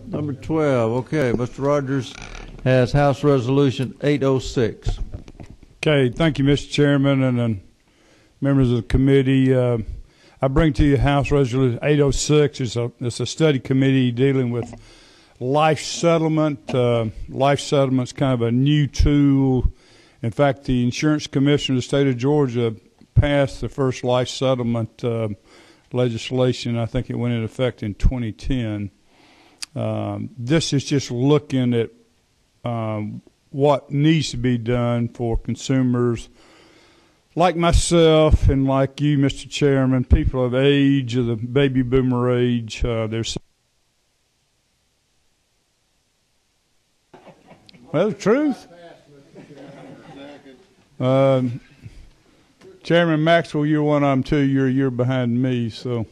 Number 12. Okay, Mr. Rogers has House Resolution 806. Okay, thank you, Mr. Chairman, and members of the committee. I bring to you House Resolution 806. It's a study committee dealing with life settlement. Life settlement's kind of a new tool. In fact, the Insurance Commission of the state of Georgia passed the first life settlement legislation. I think it went into effect in 2010. This is just looking at what needs to be done for consumers like myself and like you, Mr. Chairman, people of age, of the baby boomer age. There's well, the truth. Chairman Maxwell, you're one of them too. You're a year behind me, so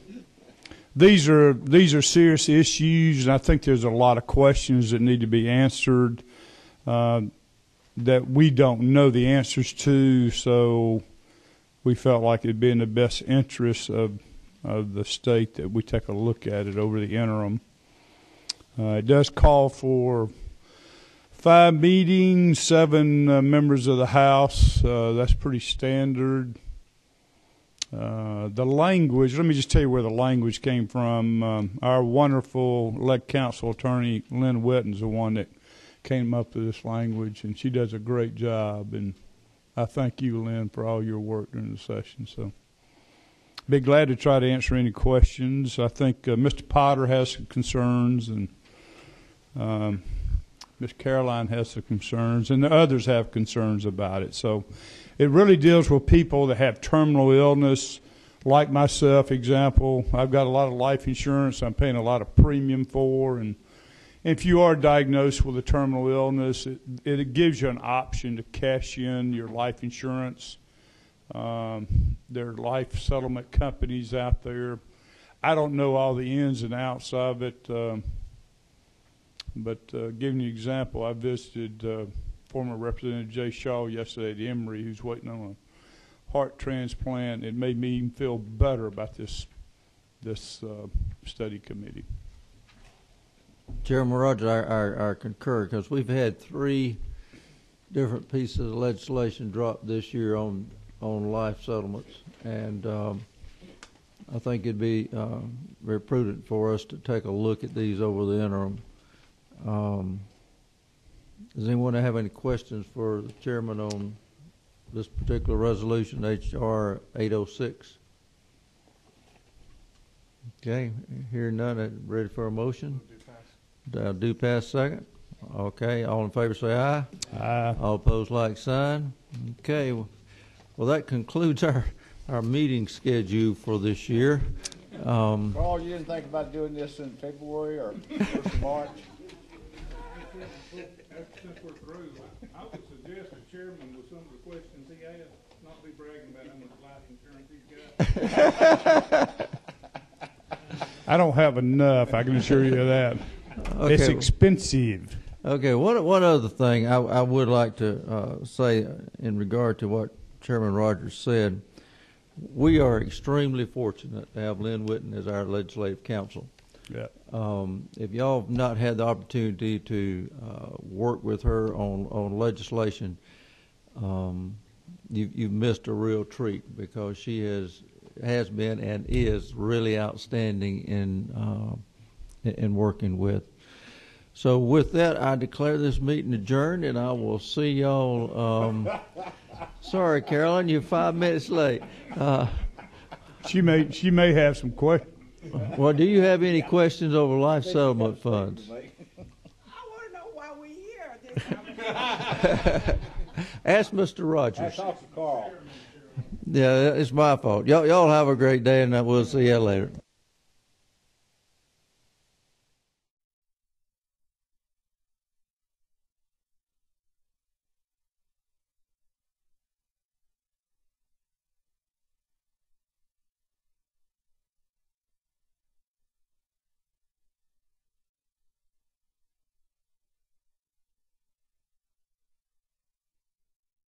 these are serious issues, and I think there's a lot of questions that need to be answered that we don't know the answers to. So we felt like it'd be in the best interest of the state that we take a look at it over the interim. It does call for 5 meetings, 7 members of the House. That's pretty standard. The language, let me just tell you where the language came from. Our wonderful lead counsel attorney, Lynn Wetten's the one that came up with this language, and she does a great job. And I thank you, Lynn, for all your work during the session. So be glad to try to answer any questions. I think Mr. Potter has some concerns, and Ms. Caroline has some concerns, and the others have concerns about it. So it really deals with people that have terminal illness, like myself, example. I've got a lot of life insurance I'm paying a lot of premium for, and if you are diagnosed with a terminal illness, it gives you an option to cash in your life insurance. There are life settlement companies out there. I don't know all the ins and outs of it, but giving you an example, I visited former Representative Jay Shaw yesterday at Emory, who's waiting on a heart transplant. It made me even feel better about this study committee. Chairman Rogers, I concur, because we've had 3 different pieces of legislation dropped this year on life settlements, and I think it'd be very prudent for us to take a look at these over the interim. Does anyone have any questions for the chairman on this particular resolution, H.R. 806? Okay, hearing none, ready for a motion? Do pass second. Okay, all in favor say aye. Aye. All opposed, like sign. Okay, well that concludes our meeting schedule for this year. Carl, you didn't think about doing this in February or 1st of March? Since we're through, I would suggest the chairman, with some of the questions he asked, not be bragging about how much life insurance he's got. I don't have enough, I can assure you of that. Okay. It's expensive. Okay, one other thing I would like to say in regard to what Chairman Rogers said. We are extremely fortunate to have Lynn Witten as our legislative counsel. Yeah. If y'all have not had the opportunity to work with her on legislation, you've missed a real treat, because she has been and is really outstanding in working with. So with that, I declare this meeting adjourned, and I will see y'all. Sorry, Carolyn, you're 5 minutes late. She may have some questions. Well, do you have any questions over life settlement funds? I want to know why we're here. Ask Mr. Rogers. Talk to Carl. Yeah, it's my fault. Y'all have a great day, and we'll see you later.